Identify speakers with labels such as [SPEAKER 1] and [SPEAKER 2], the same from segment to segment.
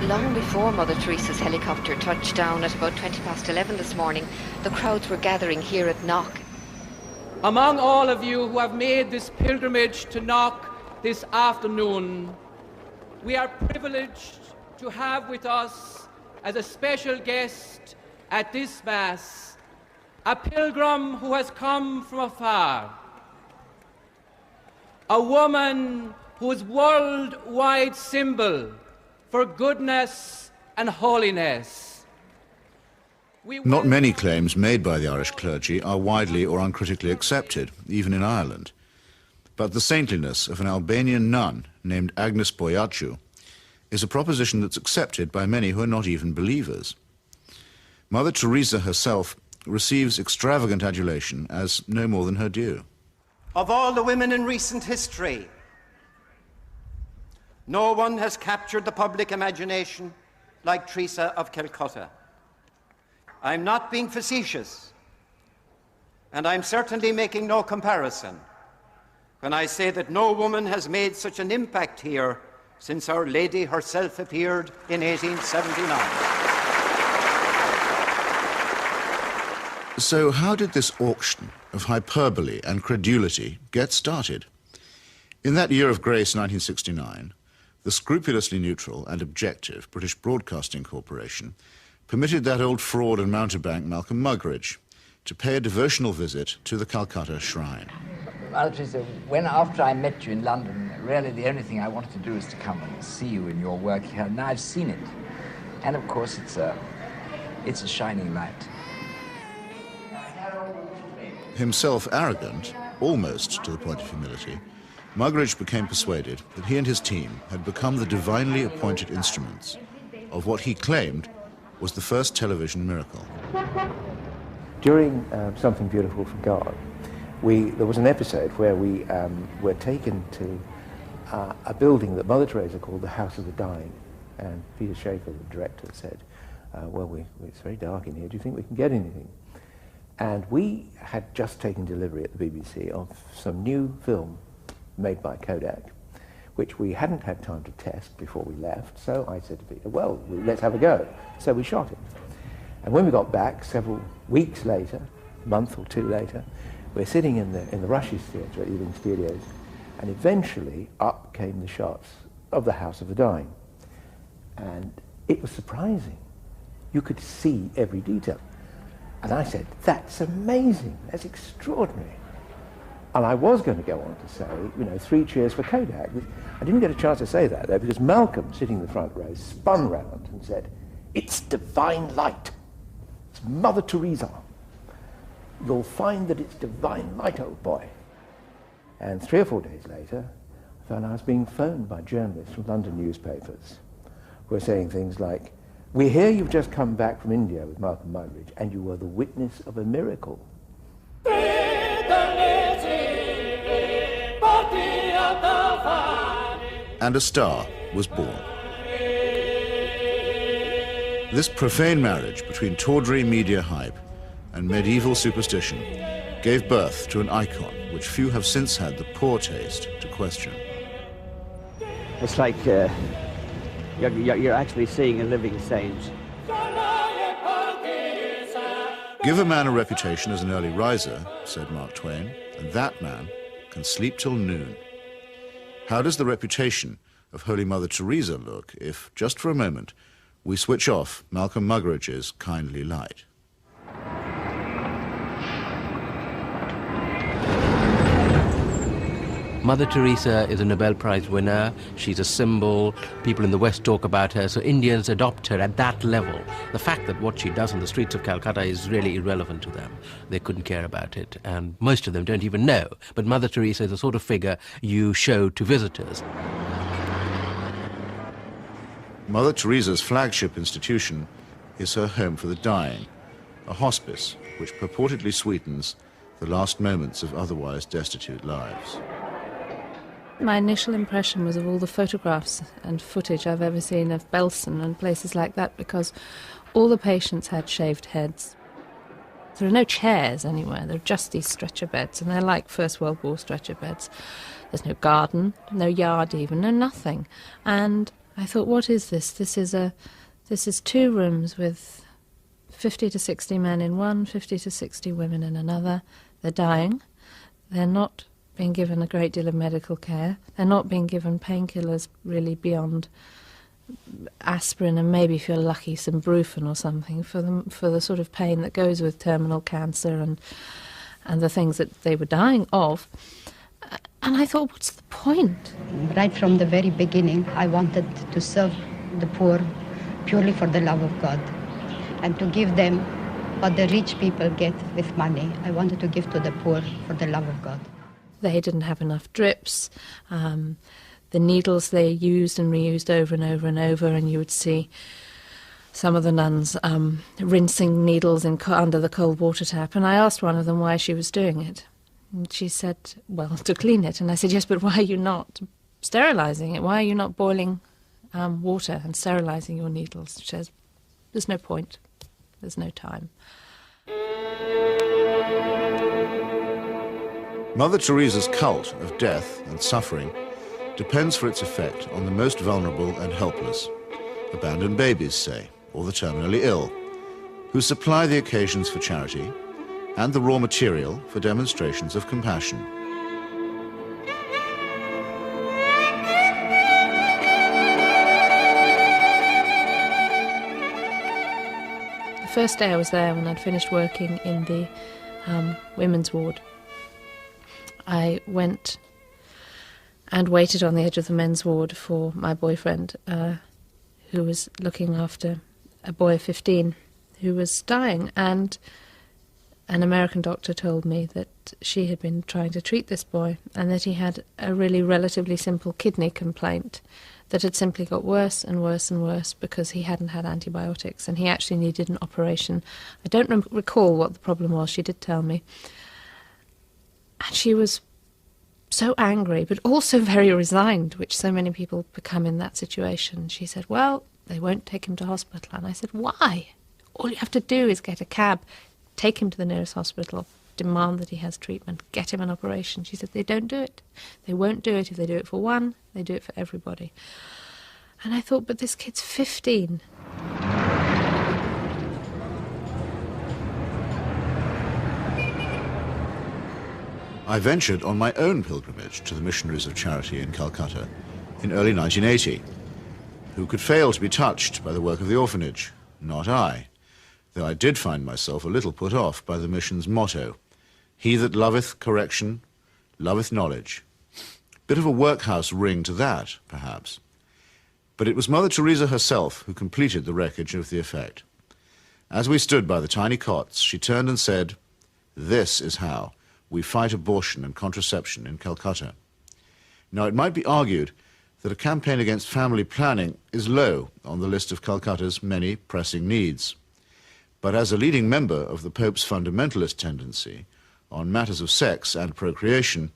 [SPEAKER 1] Long before Mother Teresa's helicopter touched down at about 11:20 this morning, the crowds were gathering here at Knock.
[SPEAKER 2] Among all of you who have made this pilgrimage to Knock this afternoon, we are privileged to have with us as a special guest at this Mass a pilgrim who has come from afar, a woman whose worldwide symbol for goodness and holiness.
[SPEAKER 3] Not many claims made by the Irish clergy are widely or uncritically accepted, even in Ireland. But the saintliness of an Albanian nun named Agnes Boiaciu is a proposition that's accepted by many who are not even believers. Mother Teresa herself receives extravagant adulation as no more than her due.
[SPEAKER 4] Of all the women in recent history, no one has captured the public imagination like Teresa of Calcutta. I'm not being facetious, and I'm certainly making no comparison when I say that no woman has made such an impact here since Our Lady herself appeared in 1879.
[SPEAKER 3] So how did this auction of hyperbole and credulity get started? In that year of grace, 1969, the scrupulously neutral and objective British Broadcasting Corporation permitted that old fraud and mountebank Malcolm Muggeridge to pay a devotional visit to the Calcutta shrine.
[SPEAKER 5] Mother Teresa, after I met you in London, really the only thing I wanted to do is to come and see you in your work here. Now I've seen it. And of course it's a shining light.
[SPEAKER 3] Himself arrogant, almost to the point of humility, Muggeridge became persuaded that he and his team had become the divinely appointed instruments of what he claimed was the first television miracle.
[SPEAKER 6] During Something Beautiful for God, there was an episode where we were taken to a building that Mother Teresa called the House of the Dying, and Peter Schaefer, the director, said, it's very dark in here, do you think we can get anything? And we had just taken delivery at the BBC of some new film made by Kodak, which we hadn't had time to test before we left, so I said to Peter, well, let's have a go. So we shot it. And when we got back, several weeks later, a month or two later, we're sitting in the Rushes Theatre at Ealing Studios, and eventually up came the shots of the House of the Dying. And it was surprising. You could see every detail. And I said, that's amazing, that's extraordinary. And I was going to go on to say, 3 cheers for Kodak. I didn't get a chance to say that, though, because Malcolm, sitting in the front row, spun round and said, it's divine light. It's Mother Teresa. You'll find that it's divine light, old boy. And 3 or 4 days later, I found I was being phoned by journalists from London newspapers who were saying things like, we hear you've just come back from India with Malcolm Muggeridge, and you were the witness of a miracle.
[SPEAKER 3] And a star was born. This profane marriage between tawdry media hype and medieval superstition gave birth to an icon which few have since had the poor taste to question.
[SPEAKER 7] It's like you're actually seeing a living saint.
[SPEAKER 3] Give a man a reputation as an early riser, said Mark Twain, and that man can sleep till noon. How does the reputation of Holy Mother Teresa look if, just for a moment, we switch off Malcolm Muggeridge's kindly light?
[SPEAKER 8] Mother Teresa is a Nobel Prize winner. She's a symbol. People in the West talk about her, so Indians adopt her at that level. The fact that what she does on the streets of Calcutta is really irrelevant to them. They couldn't care about it, and most of them don't even know. But Mother Teresa is the sort of figure you show to visitors.
[SPEAKER 3] Mother Teresa's flagship institution is her home for the dying, a hospice which purportedly sweetens the last moments of otherwise destitute lives.
[SPEAKER 9] My initial impression was of all the photographs and footage I've ever seen of Belsen and places like that, because all the patients had shaved heads. There are no chairs anywhere, there are just these stretcher beds, and they're like First World War stretcher beds. There's no garden, no yard even, no nothing. And I thought, what is this? This is 2 rooms with 50 to 60 men in one, 50 to 60 women in another. They're dying. They're not being given a great deal of medical care. They're not being given painkillers really beyond aspirin and maybe, if you're lucky, some Brufen or something for the sort of pain that goes with terminal cancer and the things that they were dying of. And I thought, what's the point?
[SPEAKER 10] Right from the very beginning, I wanted to serve the poor purely for the love of God and to give them what the rich people get with money. I wanted to give to the poor for the love of God.
[SPEAKER 9] They didn't have enough drips. The needles they used and reused over and over and over, and you would see some of the nuns rinsing needles under the cold water tap. And I asked one of them why she was doing it. And she said, well, to clean it. And I said, yes, but why are you not sterilising it? Why are you not boiling water and sterilising your needles? She says, there's no point. There's no time.
[SPEAKER 3] Mother Teresa's cult of death and suffering depends for its effect on the most vulnerable and helpless, abandoned babies, say, or the terminally ill, who supply the occasions for charity and the raw material for demonstrations of compassion.
[SPEAKER 9] The first day I was there, when I'd finished working in the women's ward, I went and waited on the edge of the men's ward for my boyfriend, who was looking after a boy of 15 who was dying. And an American doctor told me that she had been trying to treat this boy and that he had a really relatively simple kidney complaint that had simply got worse and worse and worse because he hadn't had antibiotics, and he actually needed an operation. I don't recall what the problem was. She did tell me. And she was so angry, but also very resigned, which so many people become in that situation. She said, well, they won't take him to hospital. And I said, why? All you have to do is get a cab, take him to the nearest hospital, demand that he has treatment, get him an operation. She said, they don't do it. They won't do it. If they do it for one, they do it for everybody. And I thought, but this kid's 15.
[SPEAKER 3] I ventured on my own pilgrimage to the missionaries of charity in Calcutta in early 1980. Who could fail to be touched by the work of the orphanage? Not I, though I did find myself a little put off by the mission's motto, he that loveth correction, loveth knowledge. Bit of a workhouse ring to that, perhaps. But it was Mother Teresa herself who completed the wreckage of the effect. As we stood by the tiny cots, she turned and said, this is how we fight abortion and contraception in Calcutta. Now, it might be argued that a campaign against family planning is low on the list of Calcutta's many pressing needs. But as a leading member of the Pope's fundamentalist tendency on matters of sex and procreation,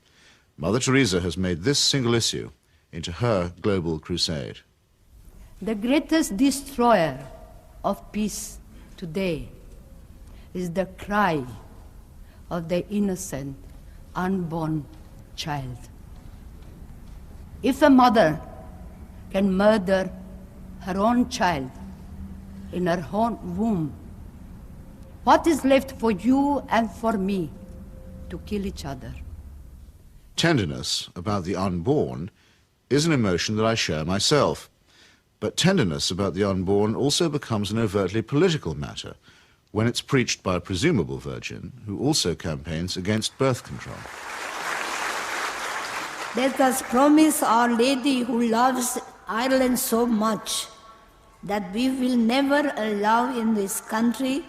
[SPEAKER 3] Mother Teresa has made this single issue into her global crusade.
[SPEAKER 11] The greatest destroyer of peace today is the cry of the innocent, unborn child. If a mother can murder her own child in her own womb, what is left for you and for me to kill each other?
[SPEAKER 3] Tenderness about the unborn is an emotion that I share myself. But tenderness about the unborn also becomes an overtly political matter when it's preached by a presumable virgin who also campaigns against birth control.
[SPEAKER 12] Let us promise Our Lady, who loves Ireland so much, that we will never allow in this country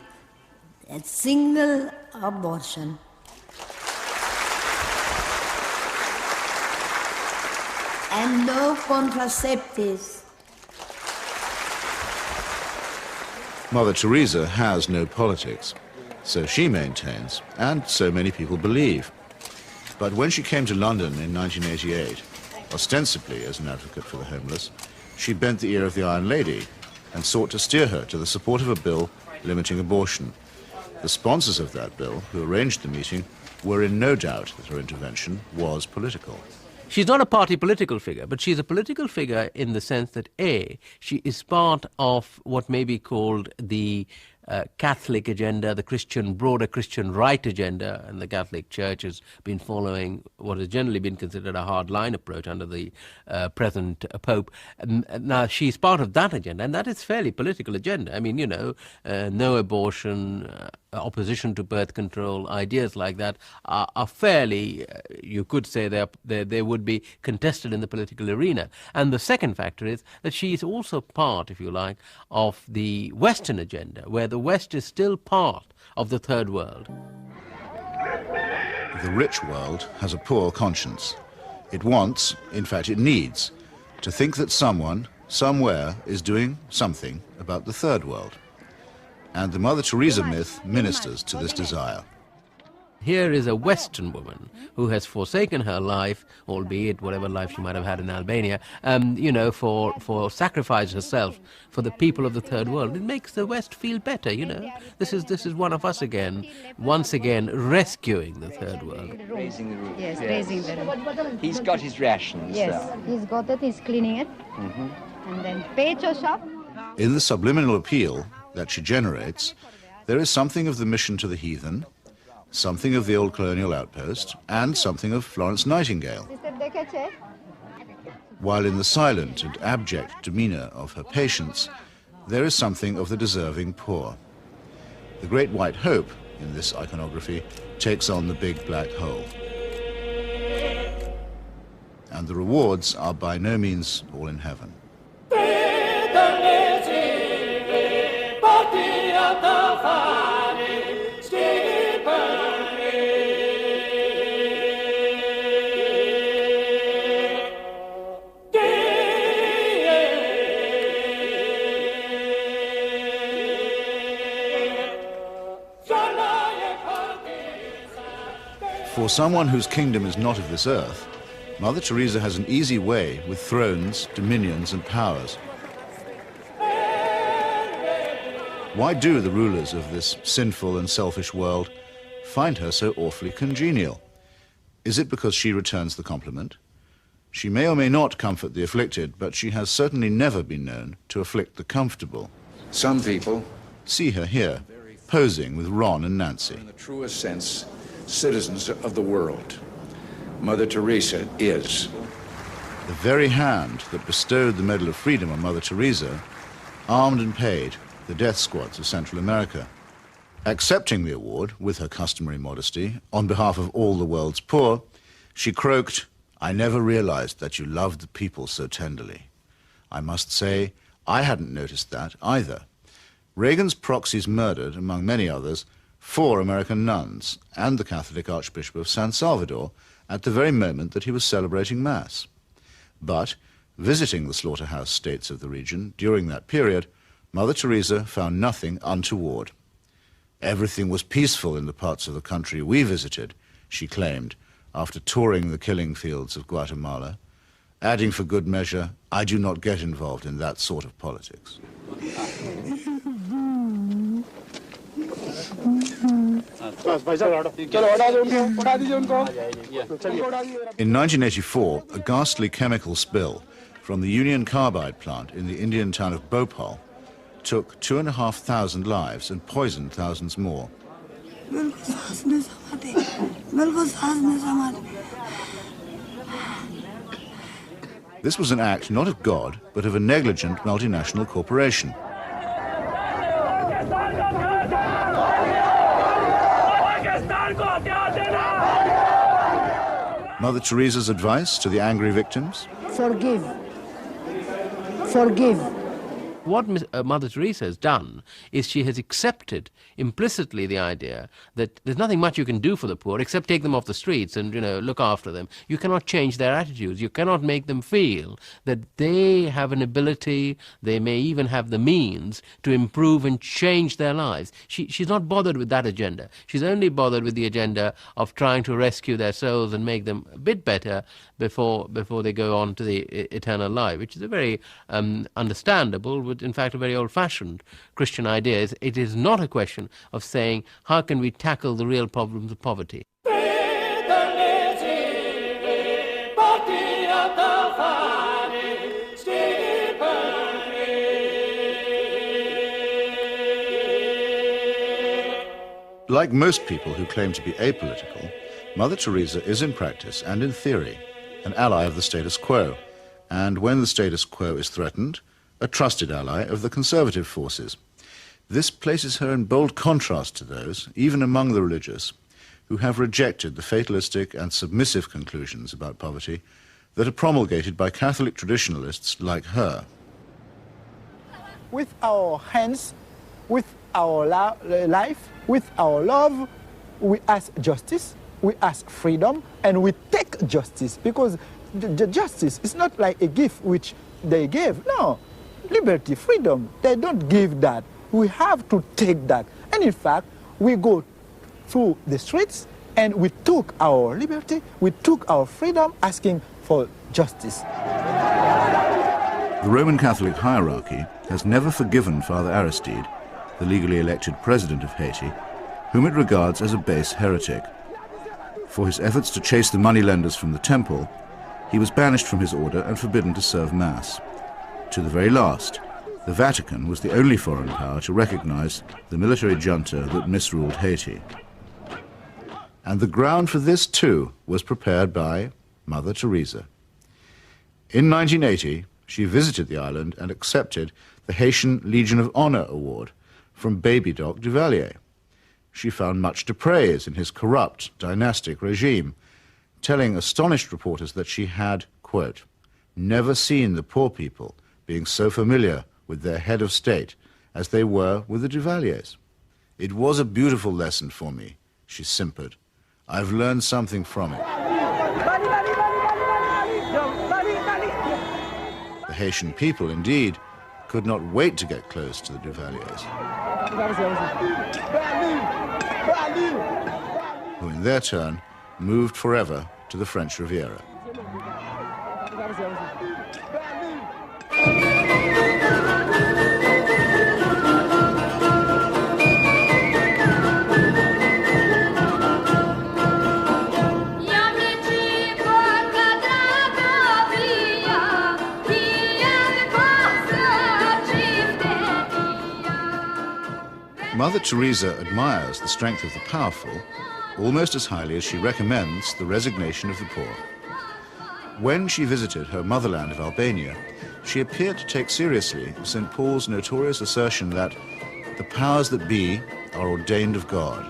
[SPEAKER 12] a single abortion. And no contraceptives.
[SPEAKER 3] Mother Teresa has no politics, so she maintains, and so many people believe. But when she came to London in 1988, ostensibly as an advocate for the homeless, she bent the ear of the Iron Lady and sought to steer her to the support of a bill limiting abortion. The sponsors of that bill, who arranged the meeting, were in no doubt that her intervention was political.
[SPEAKER 8] She's not a party political figure, but she's a political figure in the sense that, A, she is part of what may be called the Catholic agenda, the broader Christian right agenda, and the Catholic Church has been following what has generally been considered a hard-line approach under the present Pope. Now, she's part of that agenda, and that is fairly political agenda. I mean, you know, no abortion, opposition to birth control, ideas like that are fairly, you could say they would be contested in the political arena. And the second factor is that she is also part, if you like, of the Western agenda, where the West is still part of the third world.
[SPEAKER 3] The rich world has a poor conscience. It wants, in fact it needs, to think that someone, somewhere, is doing something about the third world. And the Mother Teresa myth ministers to this desire.
[SPEAKER 8] Here is a Western woman who has forsaken her life, albeit whatever life she might have had in Albania, you know, for sacrifice herself for the people of the third world. It makes the West feel better, you know. This is one of us again, once again rescuing the third world.
[SPEAKER 5] Raising the roof.
[SPEAKER 10] Yes, raising the roof.
[SPEAKER 5] He's got his rations.
[SPEAKER 10] Yes, he's got it, he's cleaning it. And then pecho shop.
[SPEAKER 3] In the subliminal appeal that she generates, there is something of the mission to the heathen, something of the old colonial outpost, and something of Florence Nightingale. While in the silent and abject demeanour of her patients, there is something of the deserving poor. The great white hope in this iconography takes on the big black hole. And the rewards are by no means all in heaven. For someone whose kingdom is not of this earth, Mother Teresa has an easy way with thrones, dominions, and powers. Why do the rulers of this sinful and selfish world find her so awfully congenial? Is it because she returns the compliment? She may or may not comfort the afflicted, but she has certainly never been known to afflict the comfortable.
[SPEAKER 13] Some people
[SPEAKER 3] see her here, posing with Ron and Nancy.
[SPEAKER 13] In the truest sense, citizens of the world. Mother Teresa is.
[SPEAKER 3] The very hand that bestowed the Medal of Freedom on Mother Teresa armed and paid the death squads of Central America. Accepting the award, with her customary modesty, on behalf of all the world's poor, she croaked, "I never realized that you loved the people so tenderly." I must say, I hadn't noticed that either. Reagan's proxies murdered, among many others, 4 American nuns and the Catholic Archbishop of San Salvador at the very moment that he was celebrating Mass. But, visiting the slaughterhouse states of the region during that period, Mother Teresa found nothing untoward. Everything was peaceful in the parts of the country we visited, she claimed, after touring the killing fields of Guatemala, adding for good measure, "I do not get involved in that sort of politics." In 1984, a ghastly chemical spill from the Union Carbide plant in the Indian town of Bhopal took 2,500 lives and poisoned thousands more. This was an act not of God, but of a negligent multinational corporation. Mother Teresa's advice to the angry victims?
[SPEAKER 12] Forgive. Forgive.
[SPEAKER 8] What Mother Teresa has done is she has accepted implicitly the idea that there's nothing much you can do for the poor except take them off the streets and, look after them. You cannot change their attitudes. You cannot make them feel that they have an ability, they may even have the means to improve and change their lives. She's not bothered with that agenda. She's only bothered with the agenda of trying to rescue their souls and make them a bit better before they go on to the eternal life, which is a very understandable, but in fact a very old-fashioned Christian idea. It is not a question of saying, how can we tackle the real problems of poverty?
[SPEAKER 3] Like most people who claim to be apolitical, Mother Teresa is in practice and in theory an ally of the status quo, and when the status quo is threatened, a trusted ally of the conservative forces. This places her in bold contrast to those, even among the religious, who have rejected the fatalistic and submissive conclusions about poverty that are promulgated by Catholic traditionalists like her.
[SPEAKER 14] With our hands, with our life, with our love, we ask justice, we ask freedom, and we take justice, because the justice is not like a gift which they gave. No, liberty, freedom, they don't give that. We have to take that. And in fact, we go through the streets and we took our liberty, we took our freedom, asking for justice.
[SPEAKER 3] The Roman Catholic hierarchy has never forgiven Father Aristide, the legally elected president of Haiti, whom it regards as a base heretic. For his efforts to chase the moneylenders from the temple, he was banished from his order and forbidden to serve Mass. To the very last, the Vatican was the only foreign power to recognize the military junta that misruled Haiti. And the ground for this, too, was prepared by Mother Teresa. In 1980, she visited the island and accepted the Haitian Legion of Honor Award from Baby Doc Duvalier. She found much to praise in his corrupt, dynastic regime, telling astonished reporters that she had, quote, never seen the poor people being so familiar with their head of state as they were with the Duvaliers. It was a beautiful lesson for me, she simpered. I've learned something from it. The Haitian people, indeed, could not wait to get close to the Duvaliers, who in their turn moved forever to the French Riviera. Mother Teresa admires the strength of the powerful almost as highly as she recommends the resignation of the poor. When she visited her motherland of Albania, she appeared to take seriously St. Paul's notorious assertion that the powers that be are ordained of God.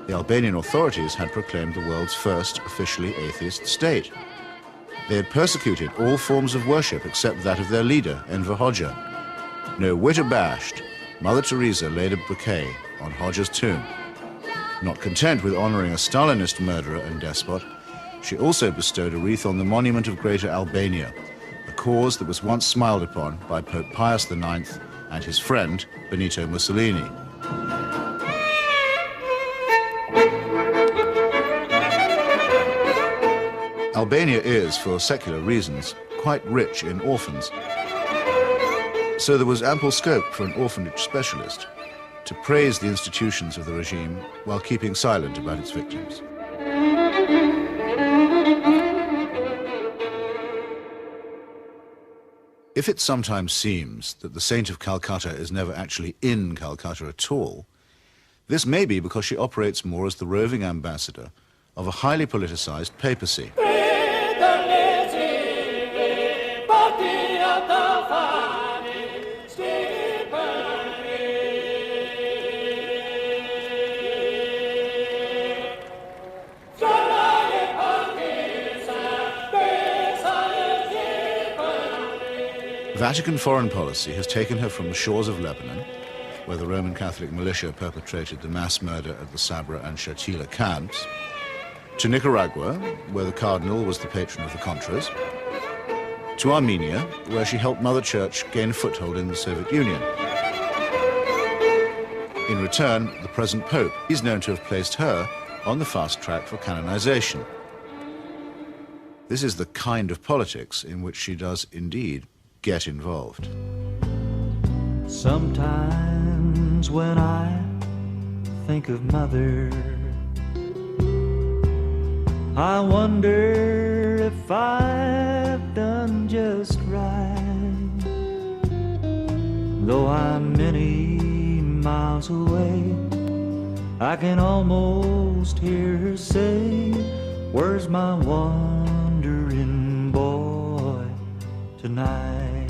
[SPEAKER 3] The Albanian authorities had proclaimed the world's first officially atheist state. They had persecuted all forms of worship except that of their leader, Enver Hoxha. No whit abashed, Mother Teresa laid a bouquet on Hoxha's tomb. Not content with honoring a Stalinist murderer and despot, she also bestowed a wreath on the monument of Greater Albania, a cause that was once smiled upon by Pope Pius IX and his friend, Benito Mussolini. Albania is, for secular reasons, quite rich in orphans. So there was ample scope for an orphanage specialist to praise the institutions of the regime while keeping silent about its victims. If it sometimes seems that the Saint of Calcutta is never actually in Calcutta at all, this may be because she operates more as the roving ambassador of a highly politicized papacy. Vatican foreign policy has taken her from the shores of Lebanon, where the Roman Catholic militia perpetrated the mass murder at the Sabra and Shatila camps, to Nicaragua, where the cardinal was the patron of the Contras, to Armenia, where she helped Mother Church gain a foothold in the Soviet Union. In return, the present Pope is known to have placed her on the fast track for canonization. This is the kind of politics in which she does indeed get involved.
[SPEAKER 15] Sometimes when I think of Mother, I wonder if I've done just right. Though I'm many miles away, I can almost hear her say, where's my wandering boy tonight?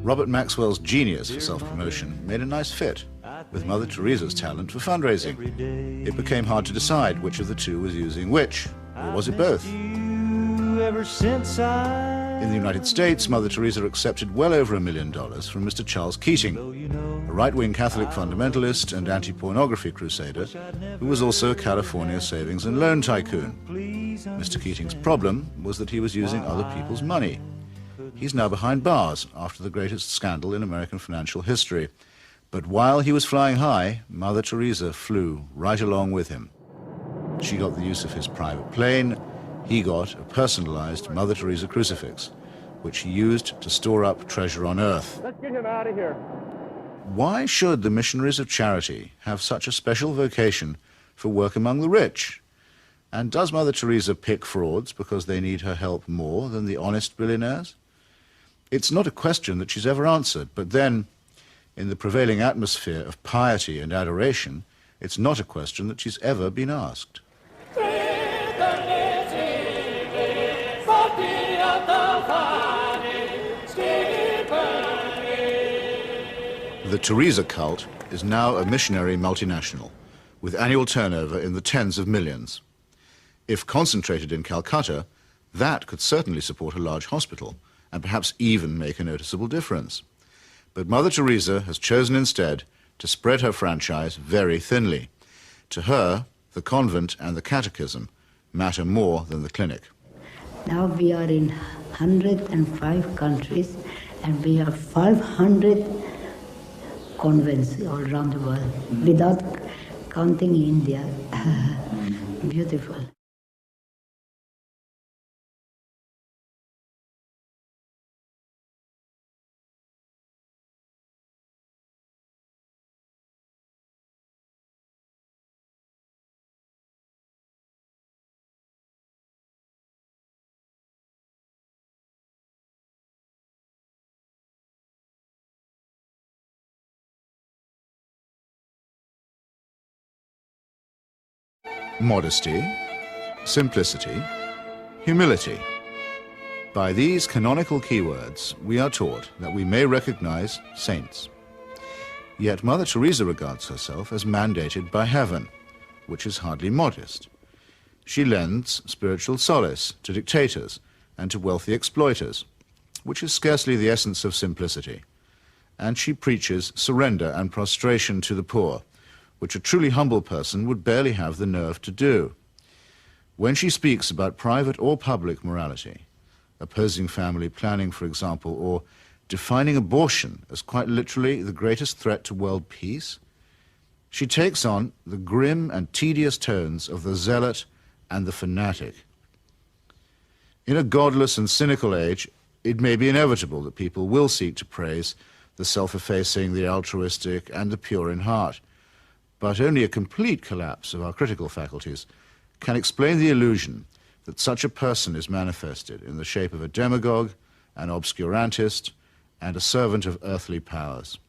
[SPEAKER 3] Robert Maxwell's genius for self-promotion made a nice fit with Mother Teresa's talent for fundraising. It became hard to decide which of the two was using which, or was it both?
[SPEAKER 15] Ever since
[SPEAKER 3] In the United States, Mother Teresa accepted well over $1 million from Mr. Charles Keating, a right-wing Catholic fundamentalist and anti-pornography crusader who was also a California savings and loan tycoon. Mr. Keating's problem was that he was using other people's money. He's now behind bars after the greatest scandal in American financial history. But while he was flying high, Mother Teresa flew right along with him. She got the use of his private plane. He got a personalized Mother Teresa crucifix, which he used to store up treasure on earth.
[SPEAKER 16] Let's get him out of here.
[SPEAKER 3] Why should the missionaries of charity have such a special vocation for work among the rich? And does Mother Teresa pick frauds because they need her help more than the honest billionaires? It's not a question that she's ever answered, but then, in the prevailing atmosphere of piety and adoration, it's not a question that she's ever been asked. The Teresa cult is now a missionary multinational, with annual turnover in the tens of millions. If concentrated in Calcutta, that could certainly support a large hospital, and perhaps even make a noticeable difference. But Mother Teresa has chosen instead to spread her franchise very thinly. To her, the convent and the catechism matter more than the clinic.
[SPEAKER 12] Now we are in 105 countries and we have 500 convents all around the world, without counting India. Beautiful.
[SPEAKER 3] Modesty, simplicity, humility. By these canonical keywords, we are taught that we may recognize saints. Yet Mother Teresa regards herself as mandated by heaven, which is hardly modest. She lends spiritual solace to dictators and to wealthy exploiters, which is scarcely the essence of simplicity. And she preaches surrender and prostration to the poor, which a truly humble person would barely have the nerve to do. When she speaks about private or public morality, opposing family planning, for example, or defining abortion as quite literally the greatest threat to world peace, she takes on the grim and tedious tones of the zealot and the fanatic. In a godless and cynical age, it may be inevitable that people will seek to praise the self-effacing, the altruistic, and the pure in heart. But only a complete collapse of our critical faculties can explain the illusion that such a person is manifested in the shape of a demagogue, an obscurantist, and a servant of earthly powers.